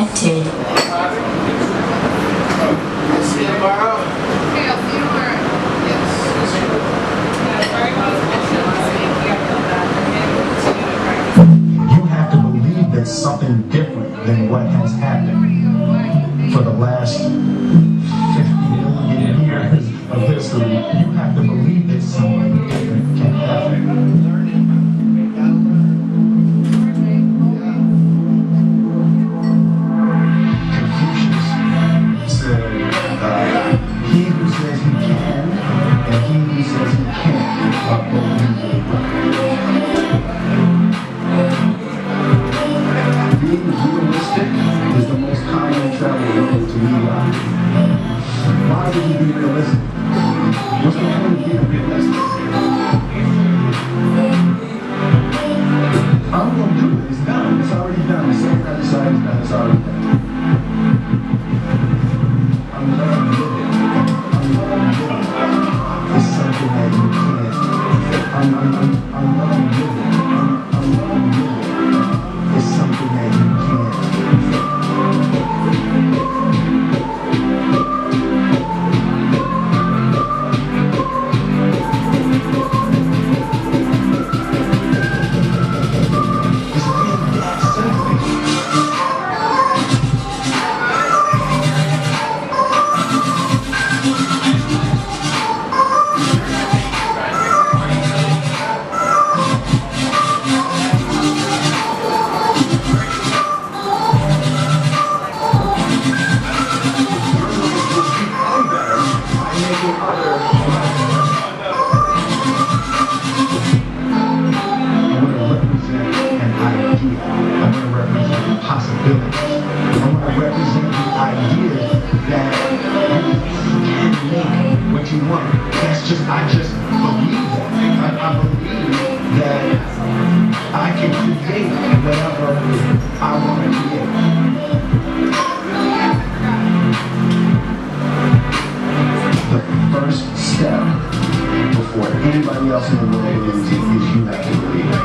disconnected. See you tomorrow. Okay, I'll see you tomorrow. Yes. You have to believe there's something different than what has happened for the last 50 million years of history. You have to believe that something different can happen. Confucius said, he who says he can and he who says he can't are both equally right. Being realistic is the most common travel road to mediocrity. Why would you be realistic? What's the point of being realistic? I'm going to do it. It's done. It's already done. The same kind of side is done. It's already done. I'm loving living. I'm loving living. It's something that you can't. I'm loving living. I'm loving living. It's something that you can't. It's really that simple. I just believe that. I believe that I can create whatever I want to create. The first step before anybody else in the world believes it is you have to believe it.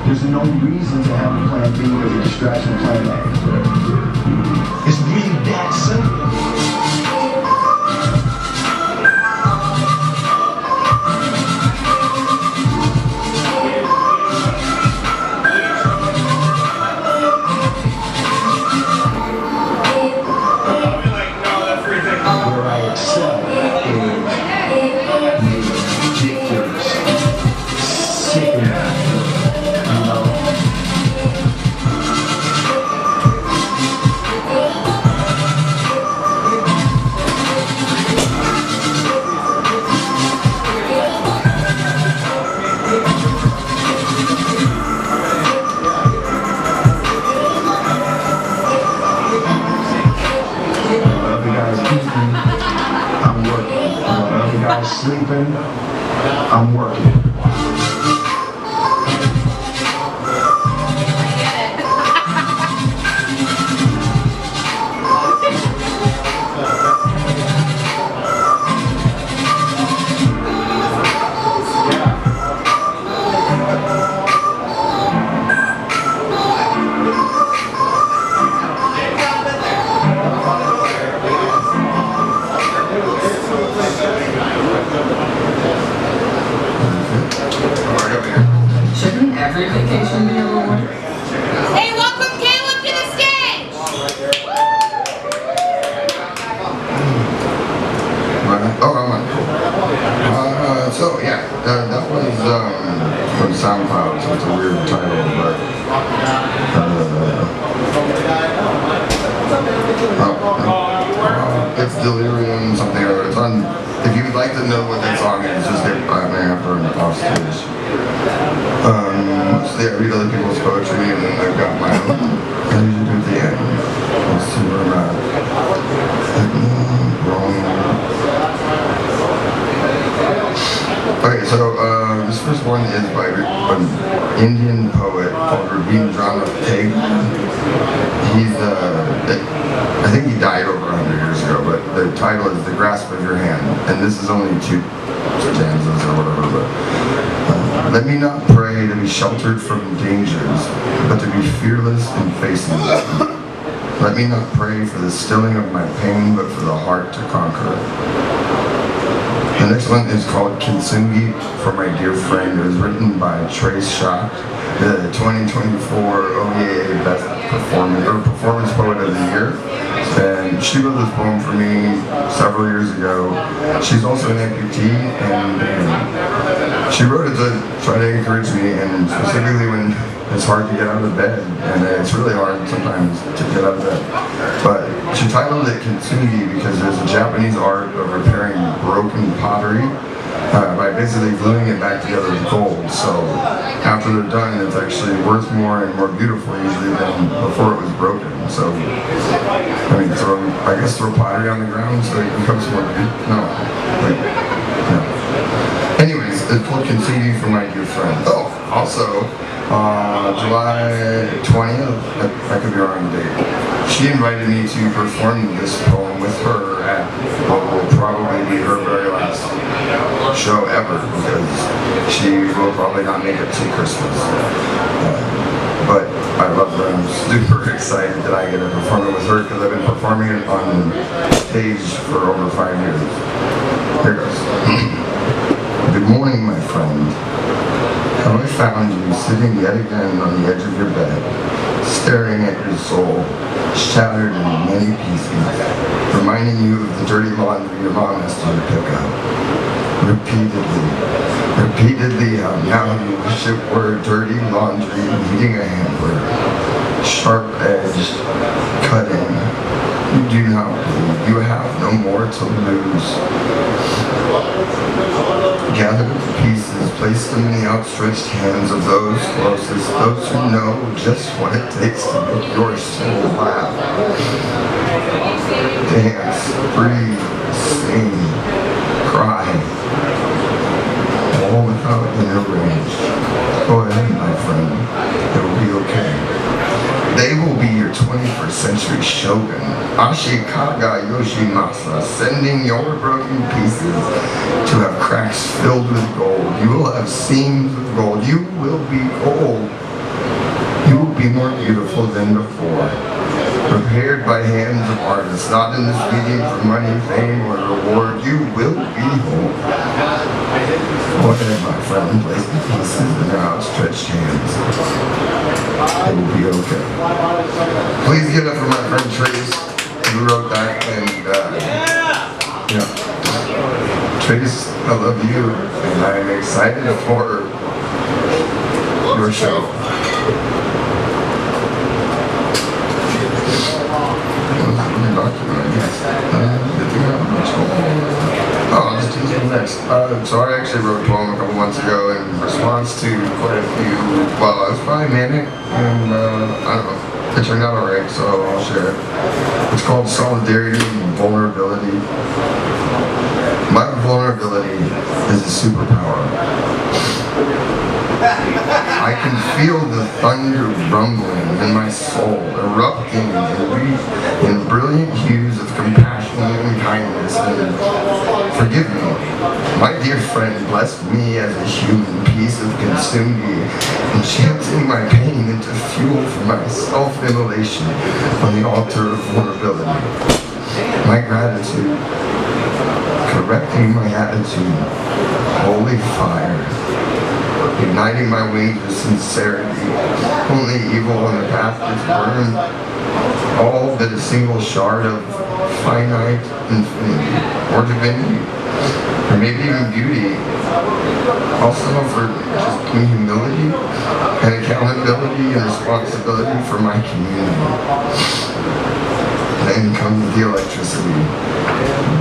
There's no reason to have a plan B as a distraction plan A. It's really that simple. Sleeping, I'm working. Shouldn't every vacation be a reward? Hey, welcome Caleb to the stage! Oh, I'm on. So yeah, that was from SoundCloud, so it's a weird title, but it's Delirium something or other. It's on. If you would like to know what that song is, just hit by me after an off stage. Mostly I read other people's poetry, and then I've got my own. I usually do at the end. Let's see where I'm at. Wrong. Okay, so this first one is by an Indian poet called Rabindranath Tagore. He's, I think he died over 100 years ago, but the title is The Grasp of Your Hand, and this is only 2 stanzas or whatever, but let me not pray to be sheltered from dangers, but to be fearless in facing them. Let me not pray for the stilling of my pain, but for the heart to conquer it. The next one is called Kintsugi for my dear friend. It was written by Trace Shock, the 2024 OEA Best Performance Poet of the Year. And she wrote this poem for me several years ago. She's also an amputee, and she wrote it to try to encourage me, and specifically when it's hard to get out of bed, and it's really hard sometimes to get out of bed. But she titled it Kintsugi because there's a Japanese art of repairing broken pottery by basically gluing it back together with gold. So after they're done, it's actually worth more and more beautiful usually than before it was broken. So I mean, throw pottery on the ground so it becomes more beautiful. No. Anyways, it's called Kintsugi for my dear friend. Oh, also, July 20th, I could be wrong on the date, she invited me to perform this poem with her at what will probably be her very last show ever, because she will probably not make it to Christmas. But I love her. I'm super excited that I get to perform it with her, because I've been performing it on stage for over 5 years. Here goes. Good morning, my friend. Have I found you sitting yet again on the edge of your bed, staring at your soul, shattered in many pieces, reminding you of the dirty laundry your mom asked you to pick up. Repeatedly, how now you wish it were dirty laundry needing a hamper, sharp-edged, cutting. You do not believe you have no more to lose. Gather the pieces, place them in the outstretched hands of those closest, those who know just what it takes to make your soul laugh. Dance, breathe, sing, cry, all without inner rage. Go ahead, my friend, it will be okay. They will be your 21st century shogun, Ashikaga Yoshimasa, sending your broken pieces to have cracks filled with gold. You will have seams of gold. You will be gold. You will be more beautiful than before. Prepared by hands of artists, not in this medium for money, fame, or reward. You will be whole. Go ahead, my friend, place the pieces in their outstretched hands. It will be okay. Please give it up for my friend Trace, who wrote that, and Trace, I love you, and I'm excited for your show. I'll just do the next. So I actually wrote a poem a couple months ago in response to quite a few, well, I was probably manic, and I don't know, it turned out alright, so I'll share it. It's called Solidarity and Vulnerability. My vulnerability is a superpower. I can feel the thunder rumbling in my soul, erupting in brilliant hues of compassion and kindness. And forgive me, my dear friend blessed me as a human piece of Kintsugi, enchanting my pain into fuel for my self-immolation on the altar of vulnerability. My gratitude, correcting my attitude, holy fire. Igniting my wings with sincerity, only evil on the path is burned, all but a single shard of finite infinity, or divinity, or maybe even beauty. Also for just humility and accountability and responsibility for my community. Then comes the electricity,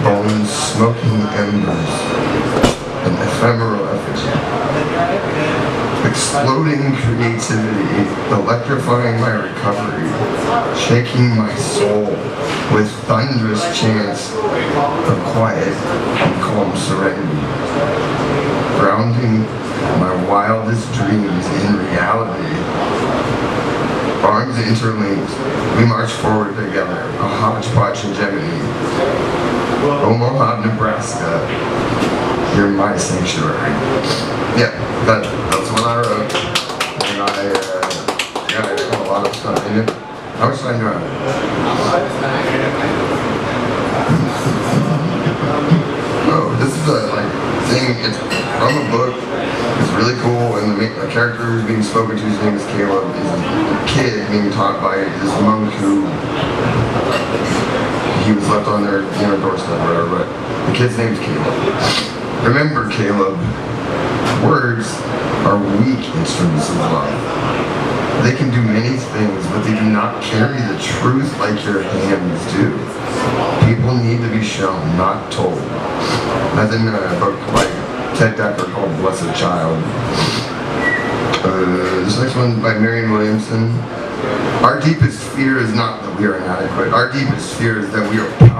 bones smoking embers, an ephemeral effigy. Exploding creativity, electrifying my recovery, shaking my soul with thunderous chants of quiet and calm serenity, grounding my wildest dreams in reality. Arms interlinked, we march forward together, a hodgepodge hegemony. Omaha, Nebraska, you're my sanctuary. Yeah, that's what I wrote, and I got a lot of stuff in it. How much time do I have? Oh, this is a thing. It's from a book. It's really cool, and the character who's being spoken to, his name is Caleb. He's a kid being taught by this monk who he was left on their doorstep or whatever. But the kid's name's Caleb. Remember, Caleb, words are weak instruments of love. They can do many things, but they do not carry the truth like your hands do. People need to be shown, not told. That's in a book by Ted Decker called Blessed Child. This next one by Marion Williamson. Our deepest fear is not that we are inadequate. Our deepest fear is that we are powerful.